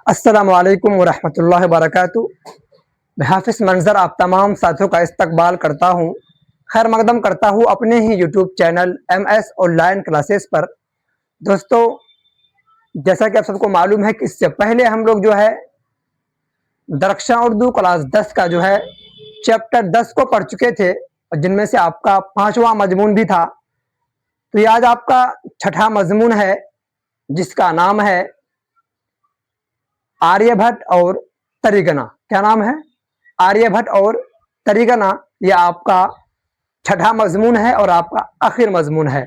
अस्सलामुअलैकुम वरहमतुल्लाहि वबरकातुहू। मैं हाफिज़ मंज़र आप तमाम साथियों का इस्तकबाल करता हूँ, खैर मकदम करता हूँ अपने ही YouTube channel MS online classes पर। दोस्तों, जैसा कि आप सबको मालूम है कि इससे पहले हम लोग जो है दरख्शां उर्दू क्लास 10 का जो है चैप्टर 10 को पढ़ चुके थे, और जिनमें से आपका 5वां मजमून भी था। तो ये आज आपका छठा मजमून है, जिसका नाम है आर्यभट्ट और तरीगना। क्या नाम है? आर्यभट्ट और तरीगना। यह आपका छठा मजमून है और आपका आखिर मजमून है।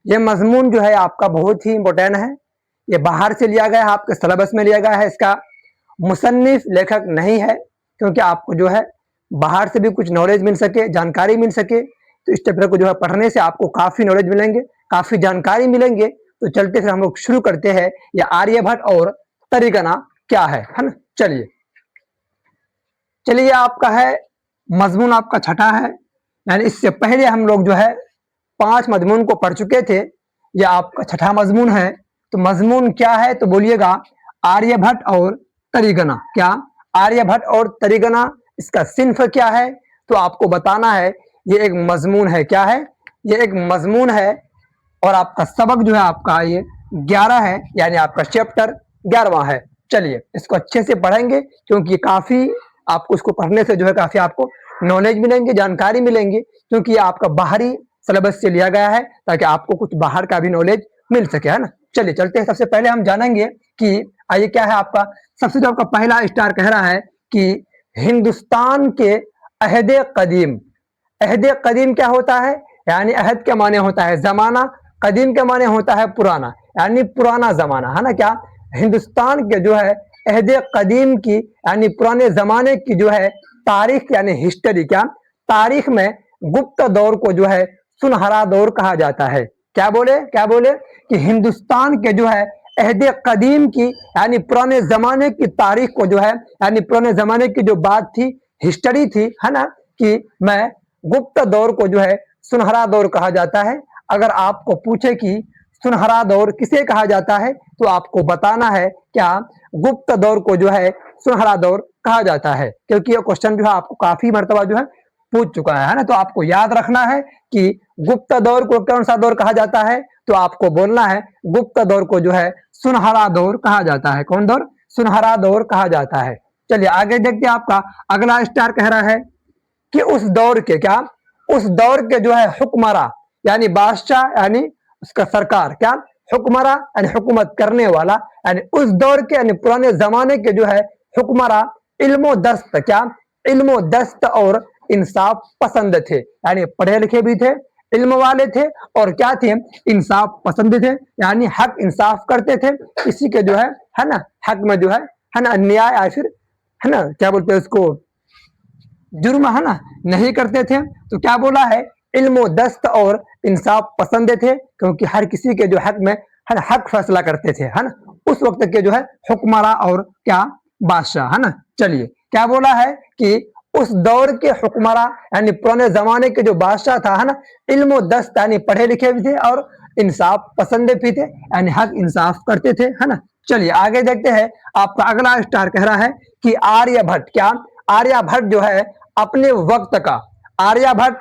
यह मजमून जो है आपका बहुत ही इम्पोर्टेंट है। ये बाहर से लिया गया है, आपके सिलेबस में लिया गया है। इसका मुसन्निफ लेखक नहीं है, क्योंकि आपको जो है बाहर से भी कुछ नॉलेज मिल सके, जानकारी मिल सके। तो इस चैप्टर को जो है पढ़ने से आपको काफ़ी नॉलेज मिलेंगे, काफ़ी जानकारी मिलेंगे। तो चलते फिर हम लोग शुरू करते हैं। यह आर्यभट्ट और तरीगना क्या है ना। चलिए आपका है मजमून आपका छठा है, यानी इससे पहले हम लोग जो है 5 मजमून को पढ़ चुके थे। यह आपका छठा मजमून है। तो मजमून क्या है तो बोलिएगा आर्यभट्ट और तरीगना। क्या? आर्यभट्ट और तरीगना। इसका सिन्फ क्या है तो आपको बताना है। ये एक मजमून है। क्या है? ये एक मजमून है। और आपका सबक जो है आपका ये 11 है, यानी आपका चैप्टर 11वां है। चलिए इसको अच्छे से पढ़ेंगे, क्योंकि काफ़ी आपको इसको पढ़ने से जो है काफ़ी आपको नॉलेज मिलेंगे, जानकारी मिलेंगी, क्योंकि ये आपका बाहरी सिलेबस से लिया गया है, ताकि आपको कुछ बाहर का भी नॉलेज मिल सके, है ना। चलिए चलते हैं। सबसे पहले हम जानेंगे कि आइए क्या है आपका। सबसे जो आपका पहला स्टार कह रहा है कि हिंदुस्तान के अहद कदीम। अहद कदीम क्या होता है? यानी अहद के माने होता है ज़माना, कदीम के माने होता है पुराना, यानी पुराना ज़माना, है ना। क्या? हिंदुस्तान के जो है अहद कदीम की, यानी पुराने ज़माने की जो है तारीख, यानी हिस्ट्री। क्या? तारीख में गुप्त दौर को जो है सुनहरा दौर कहा जाता है। क्या बोले? क्या बोले कि हिंदुस्तान के जो है अहद कदीम की, यानी पुराने ज़माने की तारीख को जो है, यानी पुराने ज़माने की जो बात थी, हिस्ट्री थी, है ना, कि मैं गुप्त दौर को जो है सुनहरा दौर कहा जाता है। अगर आपको पूछे कि सुनहरा दौर किसे कहा जाता है, तो आपको बताना है क्या गुप्त दौर को जो है सुनहरा दौर कहा जाता है, क्योंकि ये क्वेश्चन जो है आपको काफी मर्तबा जो है पूछ चुका है ना। तो आपको याद रखना है कि गुप्त दौर को कौन सा दौर कहा जाता है, तो आपको बोलना है गुप्त दौर को जो है सुनहरा दौर कहा जाता है। कौन दौर? सुनहरा दौर कहा जाता है। चलिए आगे देखते हैं। आपका अगला स्टार कह रहा है कि उस दौर के, क्या, उस दौर के जो है हुक्मरा, यानी बादशाह, यानी उसका सरकार, क्या, हुक्मरा यानी हुकूमत करने वाला, यानी उस दौर के, यानी पुराने जमाने के जो है हुक्मरा इल्मो दस्त, क्या, इल्मो दस्त और इंसाफ पसंद थे, यानी पढ़े लिखे भी थे, इल्म वाले थे, और क्या थे? इंसाफ पसंद थे, यानी हक इंसाफ करते थे। किसी के जो है ना, हक में जो है ना, अन्याय या फिर, है ना, क्या बोलते हैं उसको, जुर्म, है ना, नहीं करते थे। तो क्या बोला है? इल्मो दस्त और इंसाफ पसंद थे, क्योंकि हर किसी के जो हक में हक फैसला करते थे, है ना, उस वक्त के जो है हुक्मरा और क्या, बादशाह, है ना। चलिए क्या बोला है कि उस दौर के हुक्मरा, यानी पुराने जमाने के जो बादशाह था, है ना, इल्मो दस्त यानी पढ़े लिखे भी थे और इंसाफ पसंद भी थे, यानी हक इंसाफ करते थे, है ना। चलिए आगे देखते हैं। आपका अगला स्टार कह रहा है कि आर्यभट्ट, क्या, आर्यभट्ट जो है अपने वक्त का, आर्यभट्ट,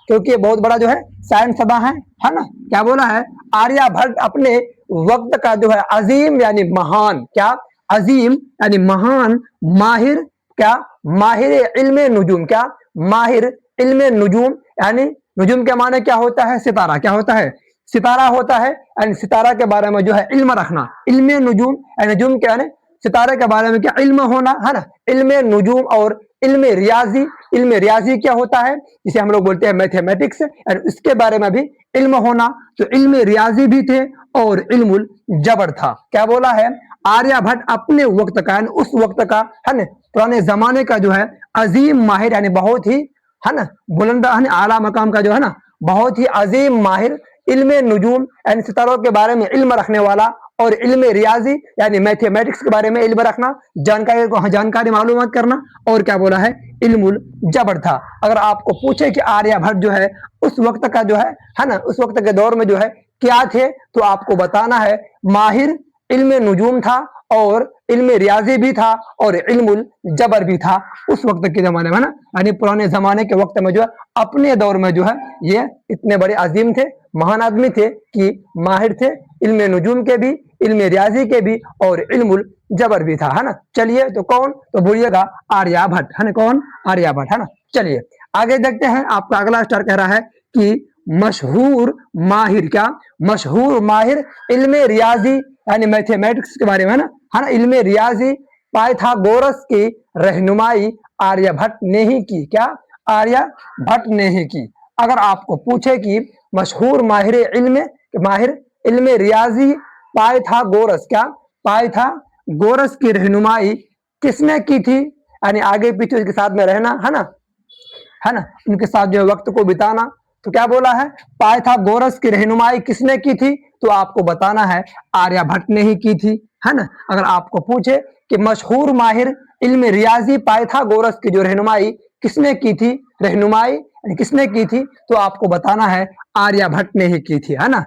क्योंकि ये बहुत बड़ा जो है साइंस सभा है ना। क्या बोला है? आर्यभट्ट अपने वक्त का जो है अजीम, यानी महान, क्या, अजीम यानी महान, माहिर, क्या, माहिर इल्मे नुजूम, क्या, माहिर इल्मे नुजूम, यानी नुजूम के माने क्या होता है? सितारा। क्या होता है? सितारा होता है, यानी सितारा के बारे में जो है इल्म रखना। इल्मे नुजूम, नुजूम क्या है? सितारे के बारे में क्या इल्म होना, है ना। इल्मे नुजूम और इल्म रियाजी। इल्म रियाजी क्या होता है? जिसे हम लोग बोलते हैं मैथमेटिक्स, और इसके बारे में भी इल्म होना। तो इल्म रियाजी भी थे और इल्मुल जबर था। क्या बोला है? आर्यभट्ट अपने वक्त का, यानी उस वक्त का, है ना, पुराने जमाने का जो है अजीम माहिर, यानी बहुत ही, है ना, बुलंद, है ना, आला मकाम का जो है ना, बहुत ही अजीम माहिर, इल्म नुजूम यानी सितारों के बारे में इल्म रखने वाला, और इल्म रियाजी यानी मैथमेटिक्स के बारे में इल्म रखना, जानकारी मालूमात करना, और क्या बोला है? इल्मुल जबर था। अगर आपको पूछे कि आर्यभट्ट जो है उस वक्त का जो है ना, उस वक्त के दौर में जो है क्या थे, तो आपको बताना है माहिर इल्म नुजूम था और इल्म रियाजी भी था और इल्मुल जबर भी था उस वक्त के ज़माने में ना, यानी पुराने ज़माने के वक्त में जो है अपने दौर में जो है ये इतने बड़े अजीम थे, महान आदमी थे कि माहिर थे इल्म नुजूम के भी, इल्म रियाजी के भी और इल्मुल जबर भी था, है ना। चलिए तो कौन, तो बोलिएगा आर्यभट्ट, है ना। कौन? आर्यभट्ट, है ना। चलिए आगे देखते हैं, आपका अगला स्टार कह रहा है कि मशहूर माहिर, क्या मशहूर माहिर इल्म रियाजी यानी मैथमेटिक्स के बारे में, है ना, इल्म रियाजी पाइथागोरस की रहनुमाई आर्यभट्ट ने ही की, क्या आर्यभट्ट ने ही की। अगर आपको पूछे कि मशहूर माहिर इल्म रियाजी पाइथागोरस, क्या पाइथागोरस की रहनुमाई किसने की थी, यानी आगे पीछे उसके साथ में रहना, है ना, उनके साथ जो वक्त को बिताना, तो क्या बोला है, पाइथागोरस की रहनुमाई किसने की थी, तो आपको बताना है आर्यभट्ट ने ही की थी, है ना। अगर आपको पूछे कि मशहूर माहिर इल्म रियाजी पाइथागोरस की जो रहनुमाई किसने की थी, रहनुमाई किसने की थी, तो आपको बताना है आर्यभट्ट ने ही की थी, है ना।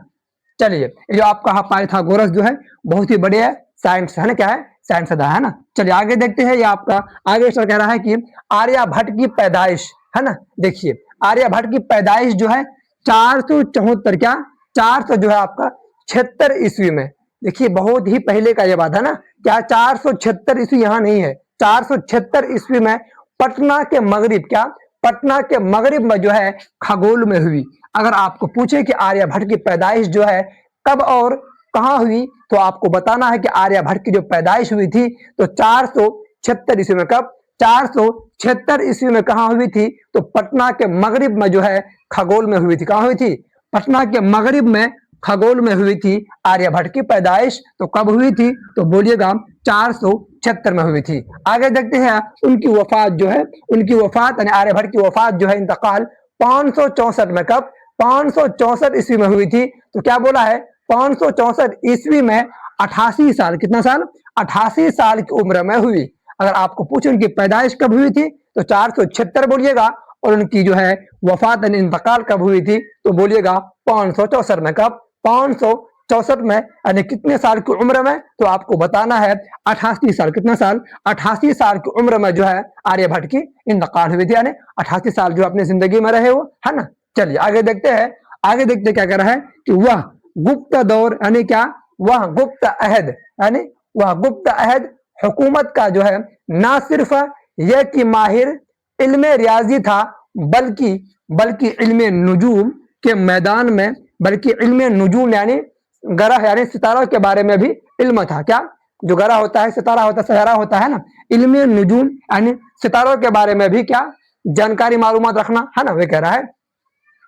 चलिए ये जो आपका पाइथागोरस जो है बहुत ही बढ़िया साइंस है ना, क्या है, साइंस है ना। चलिए आगे देखते हैं, ये आपका आगे सर कह रहा है कि आर्यभट्ट की पैदाइश, है ना। देखिए आर्यभट्ट की पैदाइश जो है 474, क्या 400 जो है आपका 76 ईस्वी में। देखिए बहुत ही पहले का ये बात है ना, क्या 476 ईस्वी यहाँ नहीं है, 476 ईस्वी में पटना के मगरिब, क्या पटना के मगरिब में जो है खगोल में हुई। अगर आपको पूछे कि आर्यभट्ट की पैदाइश जो है कब और कहाँ हुई, तो आपको बताना है कि आर्यभट्ट की जो पैदाइश हुई थी तो 476 ईस्वी में। कब? 476 ईस्वी में कहाँ हुई थी, तो पटना के मगरिब में जो है खगोल में हुई थी। कहाँ हुई थी? पटना के मगरिब में खगोल में हुई थी आर्यभट्ट की पैदाइश। तो कब हुई थी, तो बोलिएगा 476 में हुई थी। आगे देखते हैं उनकी वफात जो है, उनकी वफात यानी आर्यभट्ट की वफात जो है इंतकाल 564 में। कब? 564 ईस्वी में हुई थी। तो क्या बोला है, 564 ईस्वी में 88 साल, कितना साल? 88 साल की उम्र में हुई। अगर आपको पूछे उनकी पैदाइश कब हुई थी, तो 476 बोलिएगा, और उनकी जो है वफात यानी इंतकाल कब हुई थी, तो बोलिएगा 564 में। कब? 564 में, यानी कितने साल की उम्र में, तो आपको बताना है 88 साल। कितना साल? 88 साल की उम्र में जो है आर्यभट्ट की इंतकाल हुई थी, यानी 88 साल जो अपनी जिंदगी में रहे वो, है ना। चलिए आगे देखते हैं, आगे देखते क्या कह रहा है कि वह गुप्त दौर यानी क्या, वह गुप्त अहद यानी वह गुप्त अहद हुकूमत का जो है ना सिर्फ यह कि माहिर इल्म रियाजी था, बल्कि इल्म नुजूम के मैदान में, बल्कि इल्म नुजूम यानी ग्रह यानी सितारों के बारे में भी इल्म था। क्या? जो ग्रह होता है, सितारा होता है, सहारा होता है ना, इल्म नुजूम यानी सितारों के बारे में भी क्या जानकारी मालूमात रखना, है ना। वे कह रहा है,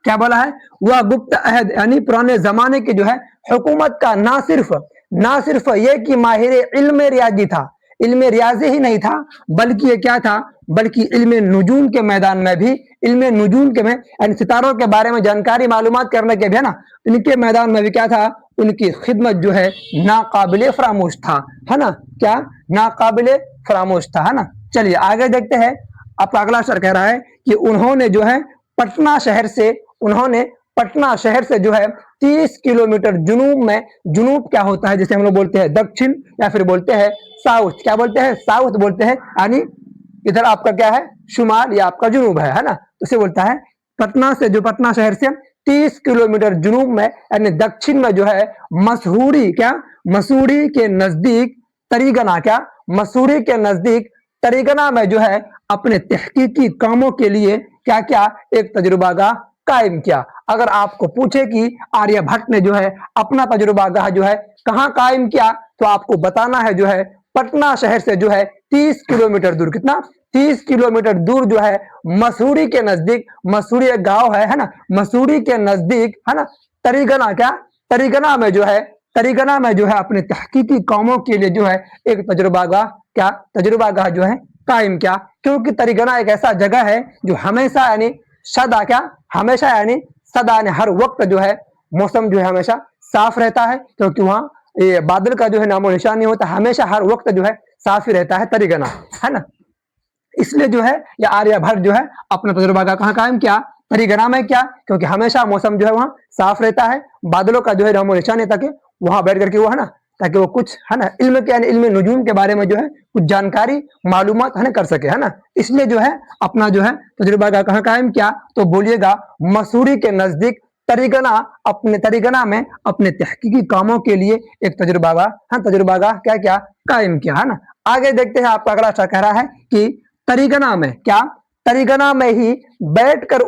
क्या बोला है, वह गुप्त अहद यानी पुराने जमाने की जो है हुकूमत का ना सिर्फ ये कि माहिर इल्म रियाजी था, इल्म रियाजी ही नहीं था, बल्कि ये क्या था, बल्कि इल्म नुजूम के मैदान में भी, इल्म नुजूम के में यानी सितारों के बारे में जानकारी मालूमात करने के भी, है ना, इनके मैदान में भी क्या था, उनकी खिदमत जो है नाकाबिले फरामोश था, है ना। क्या? नाकाबिले फरामोश था, है ना। चलिए आगे देखते हैं, आपका अगला सर कह रहा है कि उन्होंने जो है पटना शहर से जो है 30 किलोमीटर जुनूब में, जुनूब क्या होता है, जैसे हम लोग बोलते हैं दक्षिण या फिर बोलते हैं साउथ, क्या बोलते हैं, साउथ बोलते हैं, यानी इधर आपका क्या है, शुमाल, या आपका जुनूब है ना। तो इसे बोलता है पटना शहर से 30 किलोमीटर जुनूब में यानी दक्षिण में जो है मसूरी, क्या मसूरी के नजदीक तरीगना, क्या मसूरी के नजदीक तरीगना में जो है अपने तहकीकी कामों के लिए क्या क्या एक तजुर्बागाह कायम किया। अगर आपको पूछे कि आर्यभट्ट ने जो है अपना तजुर्बागाह जो है कहाँ कायम किया, तो आपको बताना है जो है पटना शहर से जो है 30 किलोमीटर दूर, कितना 30 किलोमीटर दूर जो है मसूरी के नजदीक, मसूरी एक गांव है ना, मसूरी के नजदीक, है ना, तरीगना, क्या तरीगना में जो है अपने तहकीकी कामों के लिए जो है एक तजुर्बागाह जो है कायम किया। क्योंकि तरीगना एक ऐसा जगह है जो हमेशा यानी सदा, क्या हमेशा यानी सदा यानी हर वक्त जो है मौसम जो है हमेशा साफ रहता है, क्योंकि वहाँ ये बादल का जो है नामो निशान नहीं होता, हमेशा हर वक्त जो है साफ ही रहता है तरीगना, है ना। इसलिए जो है ये आर्यभट्ट जो है अपना तजुर्बागाह कहाँ कायम किया, तरीगना में। क्या? क्योंकि हमेशा मौसम जो है वहाँ साफ रहता है, बादलों का जो है नामो निशान नहीं, ताकि वहां बैठ करके वो, है ना, ताकि वो कुछ है ना इल्म के यानी इल्म नुजूम के बारे में जो है कुछ जानकारी मालूमात है ना कर सके, है ना। इसलिए जो है अपना जो है तजुर्बा का कहाँ कायम किया, तो बोलिएगा मसूरी के नजदीक तरीगना में अपने तहकीकी कामों के लिए एक तजुर्बागाह क्या क्या कायम किया, है ना। आगे देखते हैं आपका अगला अच्छा कह रहा है कि तरीगना में क्या, तरीगना में ही बैठकर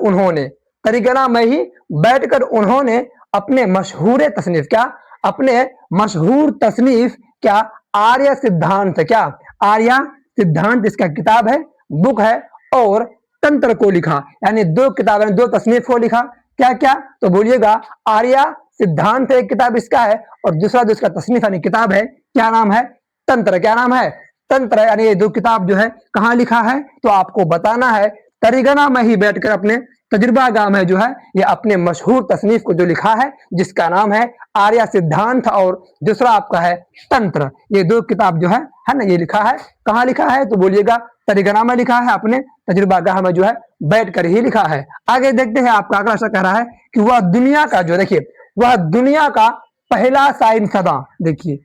उन्होंने अपने मशहूर तसनीफ क्या, अपने मशहूर तसनीफ क्या आर्य सिद्धांत, क्या आर्य सिद्धांत इसका किताब है, बुक है, और तंत्र को लिखा, यानी दो किताबें, दो तसनीफ को लिखा। क्या क्या, तो बोलिएगा आर्य सिद्धांत एक किताब इसका है, और दूसरा जो इसका तसनीफ यानी किताब है क्या नाम है, तंत्र। क्या नाम है, तंत्र। यानी ये दो किताब जो है कहाँ लिखा है, तो आपको बताना है तरीगना में ही बैठकर अपने तजुर्बागाह में जो है ये अपने मशहूर तसनीफ को जो लिखा है, जिसका नाम है आर्य सिद्धांत और दूसरा आपका है तंत्र। ये दो किताब जो है ना, ये लिखा है, कहाँ लिखा है, तो बोलिएगा तरीगना में लिखा है, अपने तजुर्बागाह में जो है बैठकर ही लिखा है। आगे देखते हैं आपका अगला शब्द कह रहा है कि वह दुनिया का जो, देखिए वह दुनिया का पहला साइंसदां, देखिए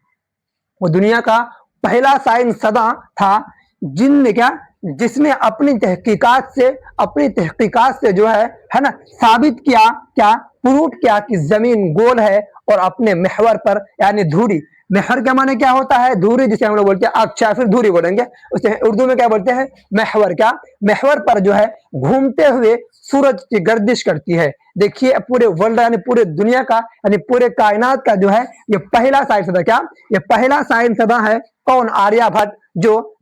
वो दुनिया का पहला साइंसदां था जिसने अपनी तहकीकात से जो है ना साबित किया, क्या प्रूव किया कि जमीन गोल है और अपने महवर पर, यानी धुरी, महवर का माने क्या होता है, धुरी, जिसे हम लोग बोलते हैं अक्षा, फिर धुरी बोलेंगे, उसे उर्दू में क्या बोलते हैं, महवर। क्या महवर पर जो है घूमते हुए सूरज की गर्दिश करती है। देखिए पूरे वर्ल्ड यानी पूरे दुनिया का यानी पूरे कायनात का जो है ये पहला साइंसदां, क्या ये पहला साइंसदां है, कौन, आर्यभट्ट,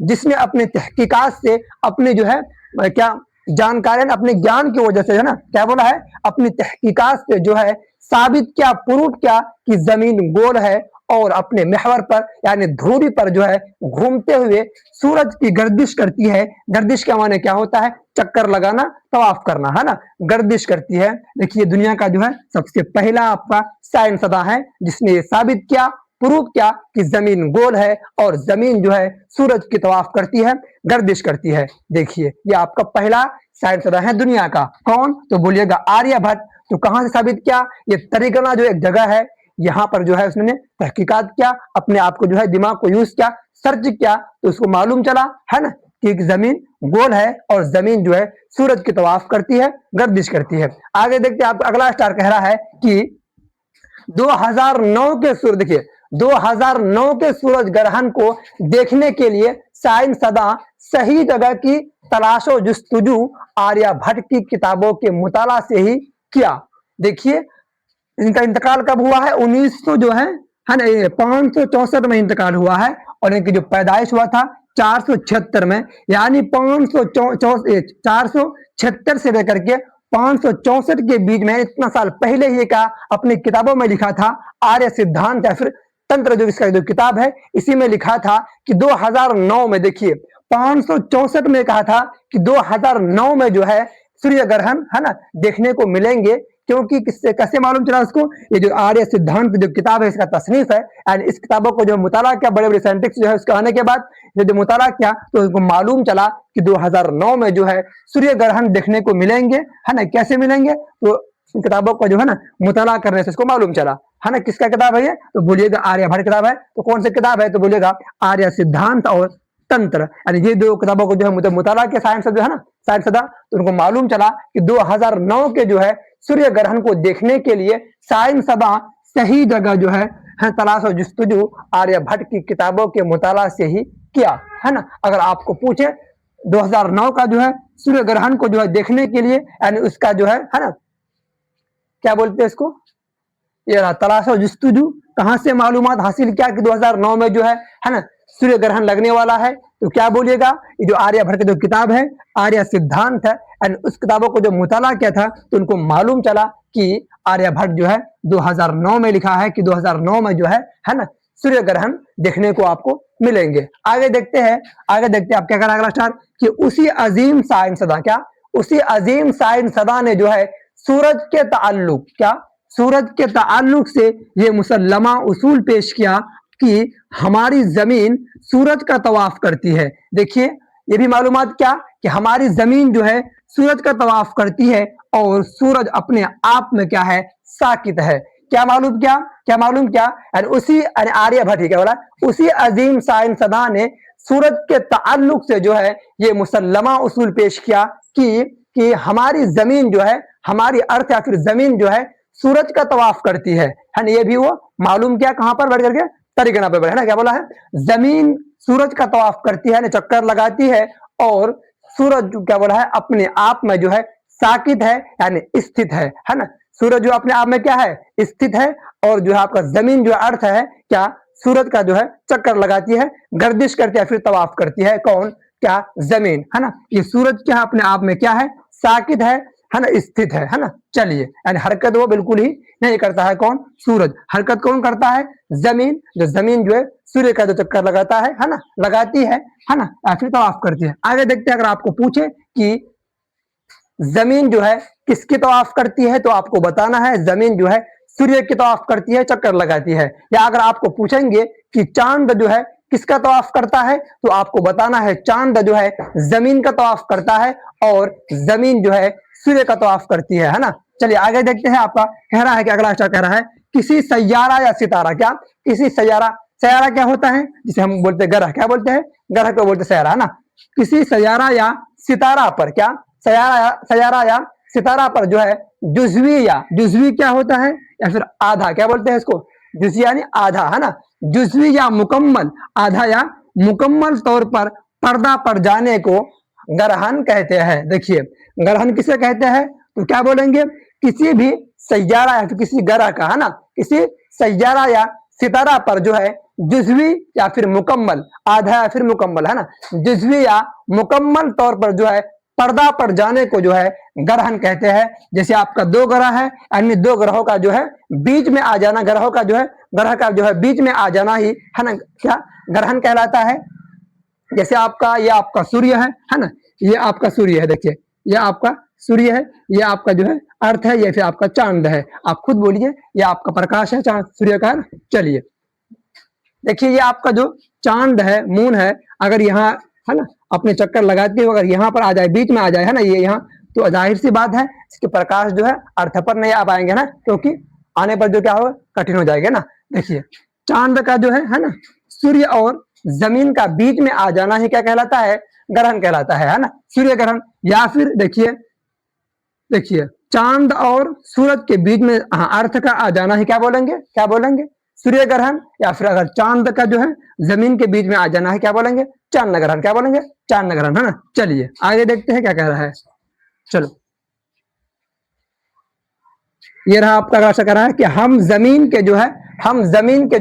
जिसने अपने तहकीकात से अपने जो है क्या जानकारी, अपने ज्ञान की वजह से, है ना, क्या बोला है, अपनी तहकीकात से जो है साबित किया, प्रूव किया कि जमीन गोल है और अपने महवर पर यानी धुरी पर जो है घूमते हुए सूरज की गर्दिश करती है। गर्दिश का माने क्या होता है, चक्कर लगाना, तवाफ करना, है ना, गर्दिश करती है। देखिए दुनिया का जो है सबसे पहला आपका साइंसदां है जिसने ये साबित किया, प्रूव किया कि जमीन गोल है और जमीन जो है सूरज की तवाफ करती है, गर्दिश करती है। देखिए ये आपका पहला साइंसदां है दुनिया का, कौन, तो बोलिएगा आर्यभट्ट। तो कहां से साबित किया, ये तरीगना जो एक जगह है, यहाँ पर जो है उसने तहकीकात किया, अपने आप को जो है दिमाग को यूज किया, सर्च किया, तो उसको मालूम चला, है ना, कि जमीन गोल है और जमीन जो है सूरज की तवाफ करती है, गर्दिश करती है। आगे देखते हैं आपका अगला स्टार कह रहा है कि 2009 के सूरज, देखिए 2009 के सूरज ग्रहण को देखने के लिए साइंसदां सही जगह की तलाशो जुस्तजू आर्यभट्ट की किताबों के मुताला से ही किया। देखिए इनका इंतकाल कब हुआ है, 1900 जो है ना 564 में इंतकाल हुआ है, और इनकी जो पैदाइश हुआ था 476 में, यानी 476 से लेकर के 564 के बीच में, इतना साल पहले ही का अपनी किताबों में लिखा था आर्य सिद्धांत या फिर तंत्र, जो इसका जो किताब है इसी में लिखा था कि 2009 में, देखिए 564 में कहा था कि 2009 में जो है सूर्य ग्रहण, है ना, देखने को मिलेंगे। क्योंकि किससे कैसे मालूम चला उसको, ये जो आर्य सिद्धांत जो किताब है इसका तसनीफ है, एंड इस किताबों को जो मुताला किया बड़े बड़े साइंटिस्ट जो है उसके आने के बाद जो मुताला किया तो उनको मालूम चला कि 2009 में जो है सूर्य ग्रहण देखने को मिलेंगे, है ना। कैसे मिलेंगे, तो इन किताबों को जो है ना मुताला करने से इसको मालूम चला, है ना। किसका किताब है ये, तो बोलिएगा आर्यभट्ट किताब है। तो कौन सी किताब है, तो बोलिएगा आर्य सिद्धांत और तंत्र, यानी ये दो किताबों को जो है मुताला के साइंस जो है ना साइंसदां, तो उनको मालूम चला कि 2009 के जो है सूर्य ग्रहण को देखने के लिए साइंसदां सही जगह जो है तलाश और जुस्तजू आर्यभट्ट की किताबों के मुताला से ही किया, है ना। अगर आपको पूछे 2009 का जो है सूर्य ग्रहण को जो है देखने के लिए, यानी उसका जो है ना, क्या बोलते हैं इसको, ये रहा तलाश और जुस्तजू, कहां से मालूमात हासिल किया कि 2009 में जो है ना सूर्य ग्रहण लगने वाला है, तो क्या बोलिएगा, ये जो आर्यभट्ट की जो किताब है आर्य सिद्धांत है, एंड उस किताबों को जो मुताला किया था तो उनको मालूम चला कि आर्यभट्ट जो है 2009 में लिखा है कि 2009 में जो है ना सूर्य ग्रहण देखने को आपको मिलेंगे। आगे देखते हैं आप क्या करा अगला स्टार, कि उसी अजीम साइंसदां, क्या उसी अजीम साइंसदां ने जो है सूरज के ताल्लुक, क्या सूरज के ताल्लुक से ये मुसल्लमा उसूल पेश किया कि हमारी जमीन सूरज का तवाफ करती है। देखिए ये भी मालूमात क्या, कि हमारी जमीन जो है सूरज का तवाफ करती है और सूरज अपने आप में क्या है, साकित है। क्या मालूम क्या, क्या मालूम क्या, यानी उसी आर्यभट्ट ही क्या बोला, उसी अजीम साइंसदान ने सूरज के ताल्लुक से जो है ये मुसल्लमा उसूल पेश किया कि हमारी जमीन जो है, हमारी अर्थ या फिर जमीन जो है सूरज का तवाफ करती है ना। ये भी वो मालूम किया कहां पर बैठ करके, तरीगना पे बैठ, है ना। क्या बोला है, जमीन सूरज का तवाफ करती है ना, चक्कर लगाती है, और सूरज जो क्या बोला है अपने आप में जो है साकित है यानी स्थित है ना। सूरज जो अपने आप में क्या है, स्थित है, और जो है आपका जमीन जो अर्थ है क्या, सूरज का जो है चक्कर लगाती है, गर्दिश करती है, फिर तवाफ करती है, कौन, क्या, जमीन, है ना। ये सूरज क्या अपने आप में क्या है, साकित है ना, स्थित है ना। चलिए, यानी हरकत वो बिल्कुल ही नहीं करता है, कौन, सूरज। हरकत कौन करता है, जमीन। जो जमीन जो है सूर्य का जो चक्कर लगाता है ना, लगाती है ना, या फिर तवाफ करती है। आगे देखते हैं, अगर आपको पूछे कि जमीन जो है किसकी तवाफ करती है, तो आपको बताना है जमीन जो है सूर्य की तवाफ करती है, चक्कर लगाती है। या अगर आपको पूछेंगे कि चांद जो है किसका तवाफ करता है, तो आपको बताना है चांद जो है जमीन का तवाफ करता है, और जमीन जो है सूर्य का तवाफ करती है ना। चलिए आगे देखते हैं, आपका कह रहा है कि अगला कह रहा है, किसी सैयारा या सितारा, क्या, किसी सैयारा, सैयारा क्या होता है, जिसे हम बोलते हैं ग्रह, क्या बोलते हैं, ग्रह को बोलते सैयारा, है ना। किसी सैयारा या सितारा पर, क्या, सैयारा या सितारा पर जो है जुज़वी, या जुज़वी क्या होता है, या फिर आधा, क्या बोलते हैं इसको, जुज़वी यानी आधा, है ना। जुज़वी या मुकम्मल, आधा या मुकम्मल तौर पर पर्दा पर जाने को ग्रहण कहते हैं। देखिए, ग्रहण किसे कहते हैं, तो क्या बोलेंगे, किसी भी सैयारा या फिर किसी ग्रह का, है ना, किसी सैयारा या सितारा पर जो है जुज़वी या फिर मुकम्मल, आधा या फिर मुकम्मल, है ना, जुज़वी या मुकम्मल तौर पर जो है पर्दा पर जाने को जो है ग्रहण कहते हैं। जैसे आपका दो ग्रह है, यानी दो ग्रहों का जो है बीच में आ जाना, ग्रहों का जो है, ग्रह का जो है बीच में आ जाना ही, है ना, क्या, ग्रहण कहलाता है। जैसे आपका ये आपका सूर्य है ना, ये आपका सूर्य है, देखिए ये आपका सूर्य है, ये आपका जो है अर्थ है, ये फिर आपका चांद है। आप खुद बोलिए, ये आपका प्रकाश है चांद सूर्य का। चलिए देखिए, ये आपका जो चांद है, मून है, अगर यहाँ, है ना, अपने चक्कर लगाती है, अगर यहाँ पर आ जाए, बीच में आ जाए, है ना, ये यहाँ, तो जाहिर सी बात है इसके प्रकाश जो है अर्थ पर नहीं आ पाएंगे ना, क्योंकि आने पर जो क्या होगा, कठिन हो जाएगा ना। देखिए, चांद का जो है ना, सूर्य और जमीन का बीच में आ जाना ही क्या कहलाता है, ग्रहण कहलाता है ना, सूर्य ग्रहण। या फिर देखिए, देखिए चांद और सूरज के बीच में अर्थ का आ जाना ही क्या बोलेंगे, क्या बोलेंगे, सूर्य ग्रहण। या फिर अगर चांद का जो है जमीन के बीच में आ जाना है, क्या बोलेंगे, चांद ग्रहण, क्या बोलेंगे, चांद ग्रहण, है ना। चलिए आगे देखते हैं क्या कह रहा है। चलो, ये रहा आपका राशा कह रहा है कि हम जमीन के जो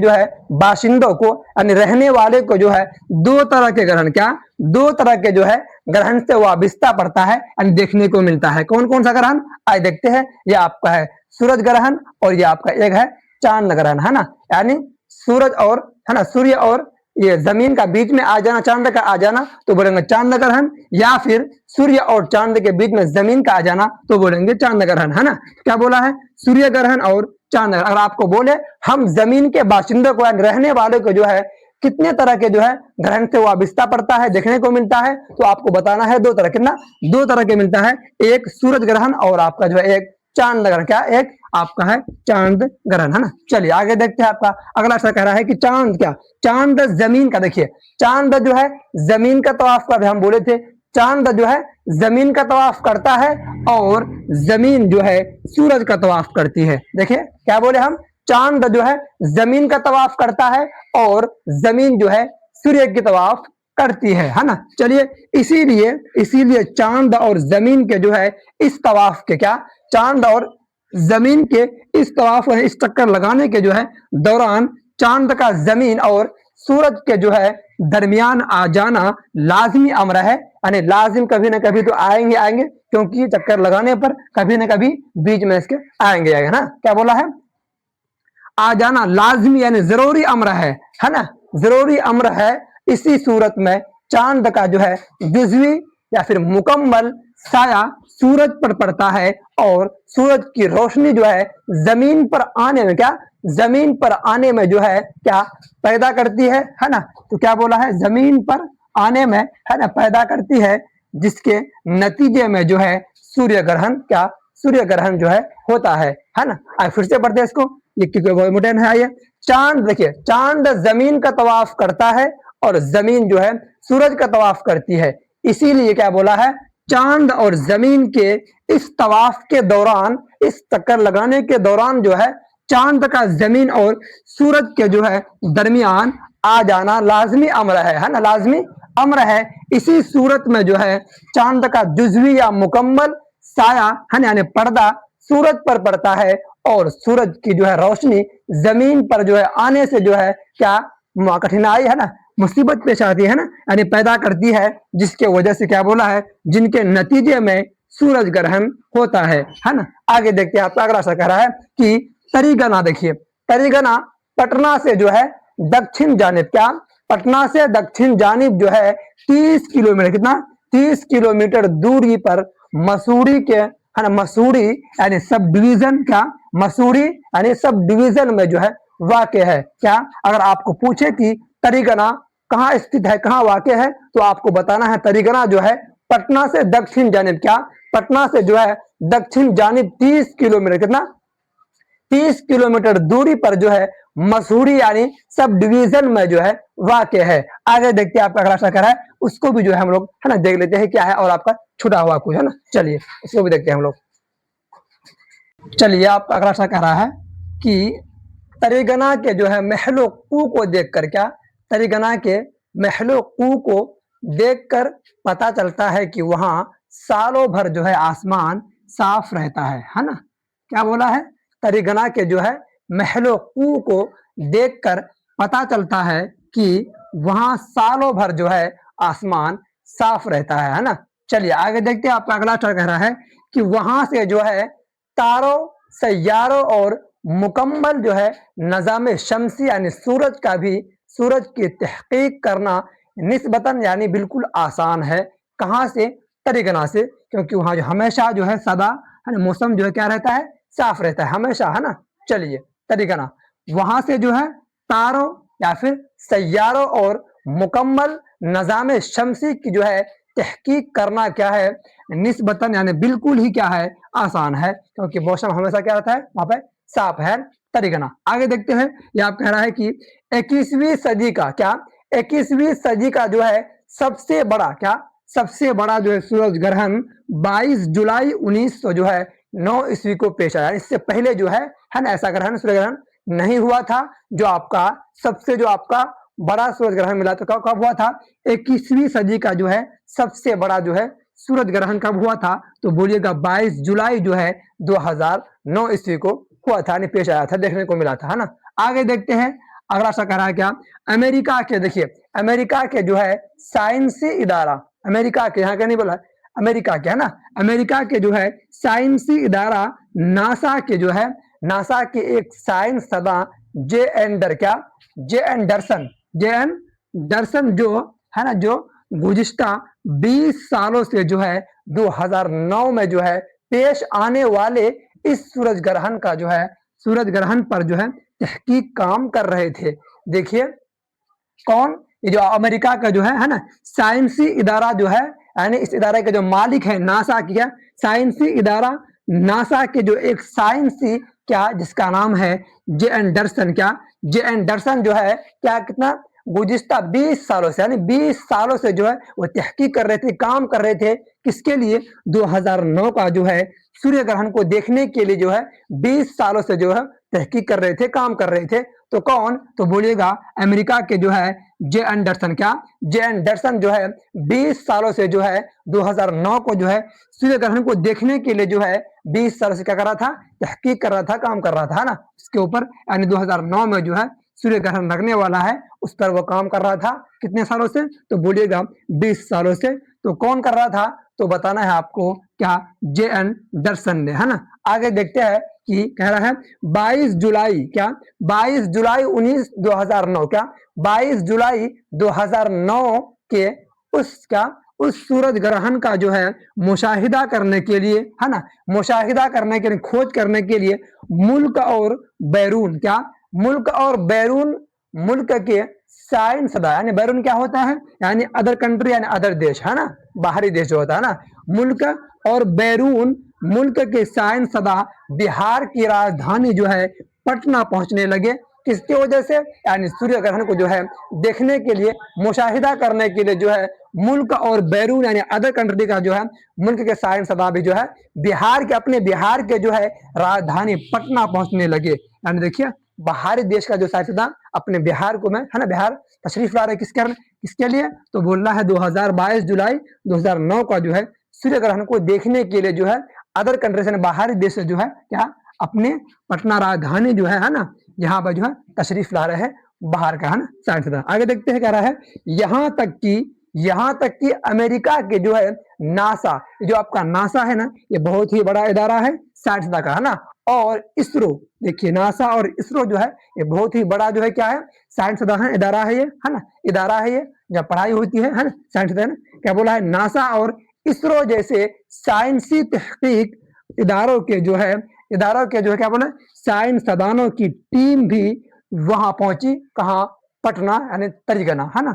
है बाशिंदों को, यानी रहने वाले को जो है दो तरह के ग्रहण, क्या, दो तरह के जो है ग्रहण से वाबिस्ता पड़ता है, यानी देखने को मिलता है। कौन कौन सा ग्रहण, आज देखते हैं। ये आपका है सूरज ग्रहण, और ये आपका एक है चांद ग्रहण, है ना। यानी सूरज और, है ना, सूर्य और ये जमीन का बीच में आ जाना, चांद का आ जाना, तो बोलेंगे चांद ग्रहण। या फिर सूर्य और चांद के बीच में जमीन का आ जाना, तो बोलेंगे चांद ग्रहण, है ना। क्या बोला है, सूर्य ग्रहण और चांद ग्रहण। अगर आपको बोले हम जमीन के बाशिंदों को, रहने वाले को जो है कितने तरह के जो है ग्रहण से वाबिस्ता पड़ता है, देखने को मिलता है, तो आपको बताना है दो तरह, कितना, दो तरह के मिलता है, एक सूरज ग्रहण और आपका जो है एक चांद ग्रहण, क्या, एक आपका है चांद ग्रहण, है ना। चलिए आगे देखते हैं, आपका अगला अक्षर कह रहा है कि चांद, क्या, चांद जमीन का, देखिए चांद जो है जमीन का तवाफ कर, हम बोले थे चांद जो है जमीन का तवाफ करता है, और जमीन जो है सूरज का तवाफ करती है। देखिए क्या बोले हम, चांद जो है जमीन का तवाफ करता है, और जमीन जो है सूर्य की तवाफ करती है ना। चलिए, इसीलिए चांद और जमीन के जो है इस तवाफ के, क्या, चांद और जमीन के इस तवाफ, इस चक्कर लगाने के जो है दौरान चांद का जमीन और सूरज के जो है दरमियान आ जाना लाजमी अमर है, यानी लाजिम कभी ना कभी तो आएंगे आएंगे, क्योंकि चक्कर लगाने पर कभी ना कभी बीच में इसके आएंगे ना। क्या बोला है, आ जाना लाजमी यानी जरूरी अमर है ना, जरूरी अमर है। इसी सूरत में चांद का जो है जुज़वी या फिर मुकम्मल साया सूरज पर पड़ता है, और सूरज की रोशनी जो है जमीन पर आने में, क्या, जमीन पर आने में जो है क्या पैदा करती है ना। तो क्या बोला है, जमीन पर आने में, है ना, पैदा करती है, जिसके नतीजे में जो है सूर्य ग्रहण, क्या, सूर्य ग्रहण जो है होता है ना। फिर से पढ़ते हैं इसको, ये इम्पोर्टेंट है। ये चांद, देखिए चांद जमीन का तवाफ करता है और जमीन जो है सूरज का तवाफ करती है, इसीलिए क्या बोला है, चांद और जमीन के इस तवाफ के दौरान, इस चक्कर लगाने के दौरान जो है चांद का जमीन और सूरज के जो है दरमियान आ जाना लाजमी अम्र है ना, लाजमी अम्र है। इसी सूरत में जो है चांद का जुज़वी या मुकम्मल साया है ना, यानी पर्दा सूरज पर पड़ता है और सूरज की जो है रोशनी जमीन पर जो है आने से जो है क्या कठिनाई है ना, मुसीबत पेश आती है ना, यानी पैदा करती है, जिसके वजह से क्या बोला है, जिनके नतीजे में सूरज ग्रहण होता है ना। आगे देखते हैं, आपका अगला सा कह रहा है कि तरीगना, देखिए तरीगना पटना से जो है दक्षिण जानिब, क्या पटना से दक्षिण जानिब जो है 30 किलोमीटर, कितना 30 किलोमीटर दूरी पर मसूरी के है ना, मसूरी यानी सब डिवीजन, क्या मसूरी यानी सब डिवीजन में जो है वाक़ है। क्या अगर आपको पूछे कि तरीगना कहाँ स्थित है, कहाँ वाक़ है, तो आपको बताना है तरीगना जो है पटना से दक्षिण जानिब, क्या पटना से जो है दक्षिण जानिब 30 किलोमीटर, कितना 30 किलोमीटर दूरी पर जो है मसूरी यानी सब डिवीजन में जो है वाक़ है। आगे देखते हैं, आपका अगला क्या कह रहा है, उसको भी जो है हम लोग है ना देख लेते हैं क्या है, और आपका छुटा हुआ कुछ है ना, चलिए इसको भी देखते हैं हम लोग। चलिए, आपका अगला कह रहा है कि तरीगना के जो है महलो कू को देखकर, क्या तरीगना के महलो कू को देखकर पता चलता है कि वहां सालों भर जो है आसमान साफ रहता है ना। क्या बोला है, तरीगना के जो है महलो कू को देखकर पता चलता है कि वहां सालों भर जो है आसमान साफ रहता है ना। चलिए आगे देखते हैं, आपका अगला कह रहा है कि वहां से जो है तारों, सैयारों और मुकम्मल जो है नज़ाम शम्सी यानी सूरज का भी, सूरज की तहकीक करना निस्बतन यानी बिल्कुल आसान है। कहाँ से, तरीगना से, क्योंकि वहां जो हमेशा जो है सदा है ना मौसम जो है क्या रहता है, साफ रहता है हमेशा है ना। चलिए तरीगना, वहां से जो है तारों या फिर सैयारों और मुकम्मल नज़ाम शम्सी की जो है तहकीक करना क्या है, निस्बतन यानी बिल्कुल ही क्या है, आसान है, क्योंकि मौसम हमेशा क्या रहता है वहां पे, साफ है तरीगना। आगे देखते हैं, यह आप कह रहा है कि 21वीं सदी का, क्या 21वीं सदी का जो है सबसे बड़ा, क्या सबसे बड़ा जो है सूरज ग्रहण 22 जुलाई 1900 जो है 9 ईस्वी को पेश आया। इससे पहले जो है ना ऐसा ग्रहण, सूर्य ग्रहण नहीं हुआ था। जो आपका सबसे जो आपका बड़ा सूरज ग्रहण मिला तो कब हुआ था, 21वीं सदी का जो है सबसे बड़ा जो है सूरज ग्रहण कब हुआ था, तो बोलिएगा 22 जुलाई जो है 2009 ईस्वी को हुआ था, पेश आया था, देखने को मिला था है ना। आगे देखते हैं, अगला सा कह रहा है क्या, अमेरिका के, देखिए अमेरिका के जो है साइंसी इदारा, अमेरिका के, यहाँ क्या नहीं बोला, अमेरिका के है ना, अमेरिका के जो है साइंसी इदारा नासा के जो है, नासा के एक साइंस सदा जे एन डरसन जो है ना, जो गुज़िश्ता 20 सालों से जो है 2009 में जो है पेश आने वाले इस सूरज ग्रहण का जो है, सूरज ग्रहण पर जो है तहकीक काम कर रहे थे। देखिए कौन, ये जो अमेरिका का जो है ना साइंसी इदारा जो है, यानी इस इदारे के जो मालिक है नासा की, क्या साइंसी इदारा नासा के जो एक साइंसी, क्या जिसका नाम है जे एंडरसन, क्या जे एंडरसन जो है क्या कितना गुज़िश्ता 20 सालों से, यानी 20 सालों से जो है वो तहकीक कर रहे थे, काम कर रहे थे, किसके लिए, 2009 का जो है सूर्य ग्रहण को देखने के लिए जो है 20 सालों से जो है तहकीक कर रहे थे, काम कर रहे थे। तो कौन, तो बोलिएगा अमेरिका के जो है जे एंडरसन, क्या जे एंडरसन जो है 20 सालों से जो है 2009 को जो है सूर्य ग्रहण को देखने के लिए जो है 20 सालों से क्या कर रहा था, तहकीक कर रहा था, काम कर रहा था है ना इसके ऊपर, यानी 2009 में जो है सूर्य ग्रहण लगने वाला है उस पर वो काम कर रहा था। कितने सालों से, तो बोलिएगा 20 सालों से। तो कौन कर रहा था, तो बताना है आपको, क्या जे एंडरसन ने है ना। आगे देखते हैं कि कह रहा है 22 जुलाई, क्या 22 जुलाई 2009, क्या 22 जुलाई 2009 के उस, क्या उस सूरज ग्रहण का जो है मुशाहिदा करने के लिए है ना, मुशाहिदा करने के लिए, खोज करने के लिए मुल्क और बैरून, क्या मुल्क और बैरून, मुल्क के साइंसदा, यानी बैरून क्या होता है, यानी अदर कंट्री, यानी अदर देश है ना, बाहरी देश जो होता है ना, मुल्क और बैरून, मुल्क के साइंसदा बिहार की राजधानी जो है पटना पहुंचने लगे। किसकी वजह से? यानी सूर्य ग्रहण को जो है देखने के लिए, मुशाहिदा करने के लिए जो है मुल्क और बैरून यानी अदर कंट्री का जो है मुल्क के साइंसदान भी जो है बिहार के, अपने बिहार के जो है राजधानी पटना पहुंचने लगे। यानी देखिए बाहरी देश का जो साइंसदान अपने बिहार को में है ना, बिहार तशरीफ ला रहे किसके लिए? तो बोलना है 2022 जुलाई 2009 का जो है सूर्य ग्रहण को देखने के लिए जो है अदर कंट्री से, बाहरी देश से जो है क्या अपने पटना राजधानी जो है ना, यहाँ पर जो है तशरीफ ला रहे हैं बाहर का, है ना, साइंसदान। आगे देखते हैं, कह रहा है यहाँ तक कि अमेरिका के जो है नासा, जो आपका नासा है ना, ये बहुत ही बड़ा इदारा है साइंसदान का, है ना, और इसरो, देखिए नासा और इसरो जो है ये बहुत ही बड़ा जो है क्या है साइंसदान है, इदारा है ये, है ना, इदारा है ये, जब पढ़ाई होती है ना साइंसदान। क्या बोला है? नासा और इसरो जैसे साइंसी तहकीक इदारों के जो है क्या बोला, साइंसदानों की टीम भी वहां पहुंची। कहाँ? पटना यानी तरिगना, है ना।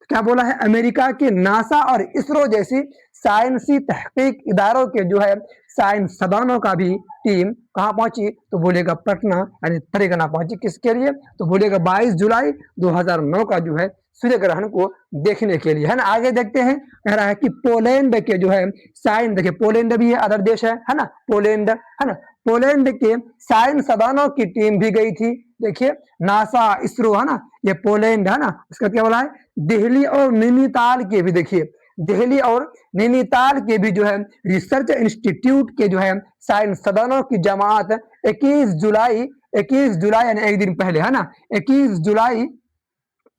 क्या बोला है? अमेरिका के नासा और इसरो जैसी साइंसी तहकीक इदारों के जो है साइंसदानों का भी टीम कहाँ पहुंची? तो बोलेगा पटना यानी तरिगना पहुंची। किसके लिए? तो बोलेगा 22 जुलाई 2009 का जो है सूर्य ग्रहण को देखने के लिए, है ना। आगे देखते हैं, कह रहा है कि पोलैंड के जो है साइंस, देखिए पोलैंड भी है अदर देश है ना, पोलैंड, है ना, पोलैंड के साइंसदानों की टीम भी गई थी। देखिए नासा, इसरो, है ना, ये पोलैंड, है ना। उसका क्या बोला है? दिल्ली और नैनीताल के भी, देखिए दिल्ली और नैनीताल के भी जो है रिसर्च इंस्टीट्यूट के जो है साइंसदानों की जमात 21 जुलाई यानी एक दिन पहले, है ना, 21 जुलाई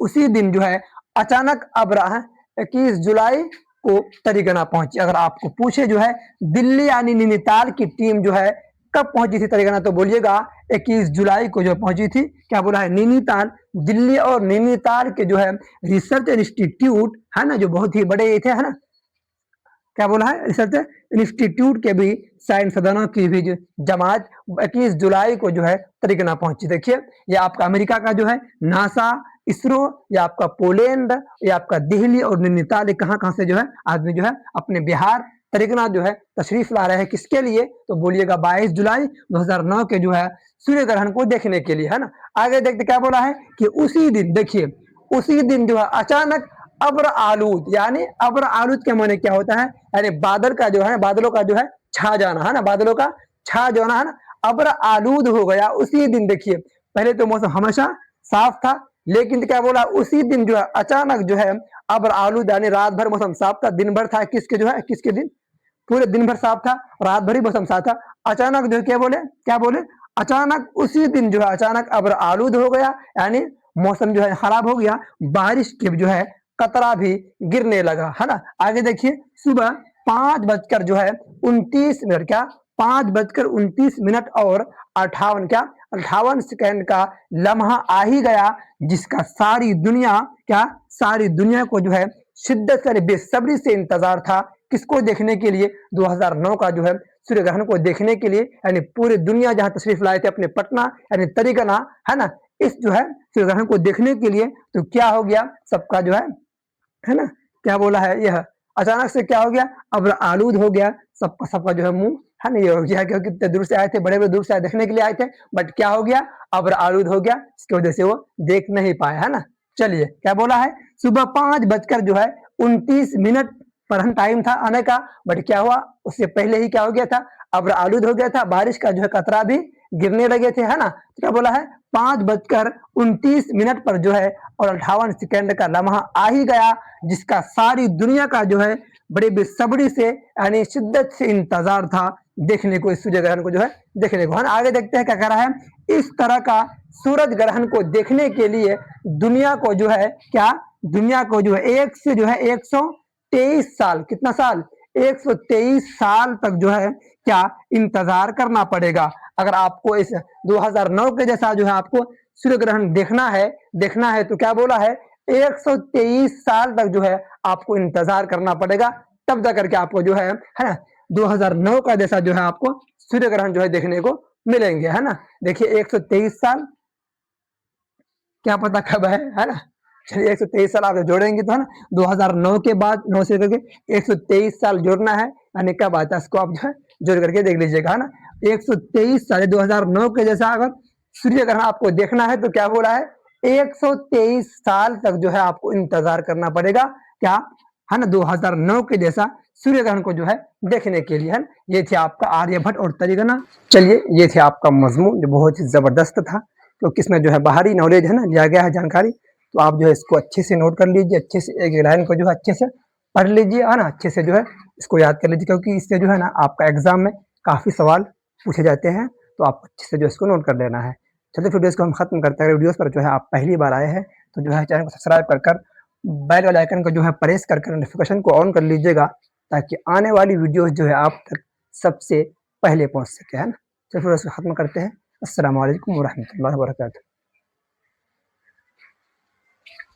उसी दिन जो है अचानक अबराह 21 जुलाई को तरिगना पहुंची। अगर आपको पूछे जो है दिल्ली यानी नैनीताल की टीम जो है कब पहुंची थी तरिगना, तो बोलिएगा 21 जुलाई को जो पहुंची थी। क्या बोला है? नैनीताल, दिल्ली और नैनीताल के जो है रिसर्च इंस्टीट्यूट, है ना, जो बहुत ही बड़े थे, है ना, क्या बोला है? रिसर्च इंस्टीट्यूट के भी साइंसदानों की भी जो जमात 21 जुलाई को जो है तरिगना पहुंची। देखिए ये आपका अमेरिका का जो है नासा, इसरो, या आपका पोलैंड, या आपका दिल्ली और नैनीताल, कहाँ कहाँ से जो है आदमी जो है अपने बिहार तरिगना जो है तशरीफ ला रहे हैं। किसके लिए? तो बोलिएगा 22 जुलाई 2009 के जो है सूर्य ग्रहण को देखने के लिए, है ना। आगे देखते क्या बोला है कि उसी दिन, देखिए उसी दिन जो है अचानक अब्र आलूद, यानी अब्र आलूद के माने क्या होता है? यानी बादल का जो है, बादलों का जो है छा जाना, है ना, बादलों का छा जाना, है ना, अब्र आलूद हो गया उसी दिन। देखिए पहले तो मौसम हमेशा साफ था, लेकिन क्या बोला? उसी दिन जो है अचानक जो है अब्र आलूद, यानी रात भर मौसम साफ था, दिन भर था किसके जो है, किसके दिन? पूरे दिन भर साफ था, रात भर ही मौसम साफ था। अचानक जो क्या बोले अचानक उसी दिन जो है अचानक अब्र आलूद हो गया, यानी मौसम जो है खराब हो गया, बारिश के जो है कतरा भी गिरने लगा, है ना। आगे देखिए सुबह 5 बजकर जो है 29 मिनट, क्या 5 बजकर 29 मिनट और 58 सेकंड का लम्हा आ ही गया, जिसका सारी दुनिया को जो है शिद्दत से बेसब्री से इंतजार था। किसको देखने के लिए? 2009 का जो है सूर्य ग्रहण को देखने के लिए, यानी पूरी दुनिया जहां तशरीफ लाए थे अपने पटना यानी तरिगना, है ना, इस जो है सूर्य ग्रहण को देखने के लिए। तो क्या हो गया सबका जो है ना, क्या बोला है? यह अचानक से क्या हो गया? अब आलूद हो गया सबका जो है मुंह, है ना, ये हो गया, क्योंकि इतने दूर से आए थे, बड़े दूर से देखने के लिए आए थे, बट क्या हो गया? अब आलूद हो गया, इसकी वजह से वो देख नहीं पाए, है ना। चलिए क्या बोला है? सुबह 5 बजकर जो है 29 मिनट पर टाइम था आने का, बट क्या हुआ? उससे पहले ही क्या हो गया था? अब आलूद हो गया था, बारिश का जो है कतरा भी गिरने लगे थे, है ना। तो क्या बोला है? 5 बजकर 29 मिनट पर जो है और 58 सेकंड का लम्हा आ ही गया, जिसका सारी दुनिया का जो है बड़ी बेसब्री से यानी शिद्दत से इंतजार था देखने को, इस सूर्य ग्रहण को जो है देखने को, है ना। आगे देखते हैं क्या कह रहा है? इस तरह का सूरज ग्रहण को देखने के लिए दुनिया को जो है 123 साल, कितना साल? 123 साल तक जो है क्या इंतजार करना पड़ेगा। अगर आपको इस 2009 के जैसा जो है आपको सूर्य ग्रहण देखना है तो क्या बोला है? 123 साल तक जो है आपको इंतजार करना पड़ेगा, तब जाकर के आपको जो है ना 2009 का जैसा जो है आपको सूर्य ग्रहण जो है देखने को मिलेंगे, है ना। देखिए 123 साल, क्या पता कब है ना। चलिए 123 साल आप जोड़ेंगे तो है ना 2009 के बाद 9 से करके 123 साल जोड़ना है, यानी कब आता है इसको आप जो है जोड़ करके देख लीजिएगा, है ना। 123 साल 2009 के जैसा अगर सूर्य ग्रहण आपको देखना है तो क्या बोला है, 123 साल तक जो है आपको इंतजार करना पड़ेगा, क्या है ना, 2009 के जैसा सूर्य ग्रहण को जो है देखने के लिए, है ना। ये थे आपका आर्यभट्ट और तरीगना। चलिए, ये थे आपका मजमून जो बहुत ही जबरदस्त था, क्योंकि इसमें जो है बाहरी नॉलेज है ना लिया गया है जानकारी, तो आप जो है इसको अच्छे से नोट कर लीजिए, अच्छे से एक लाइन को जो है अच्छे से पढ़ लीजिए, है ना, अच्छे से जो है इसको याद कर लीजिए, क्योंकि इससे जो है ना आपका एग्जाम में काफी सवाल पूछे जाते हैं, तो आप अच्छे से जो इसको नोट कर लेना है। चलिए फिर वीडियोस को हम खत्म करते हैं। वीडियोस पर जो है आप पहली बार आए हैं तो जो है चैनल को सब्सक्राइब कर बेल वाले आइकन को जो है प्रेस कर नोटिफिकेशन को ऑन कर लीजिएगा, ताकि आने वाली वीडियोस जो है आप तक सबसे पहले पहुंच सके, है ना। चलिए फिर इसको खत्म करते हैं। अस्सलाम वालेकुम व रहमतुल्लाहि व बरकातहू।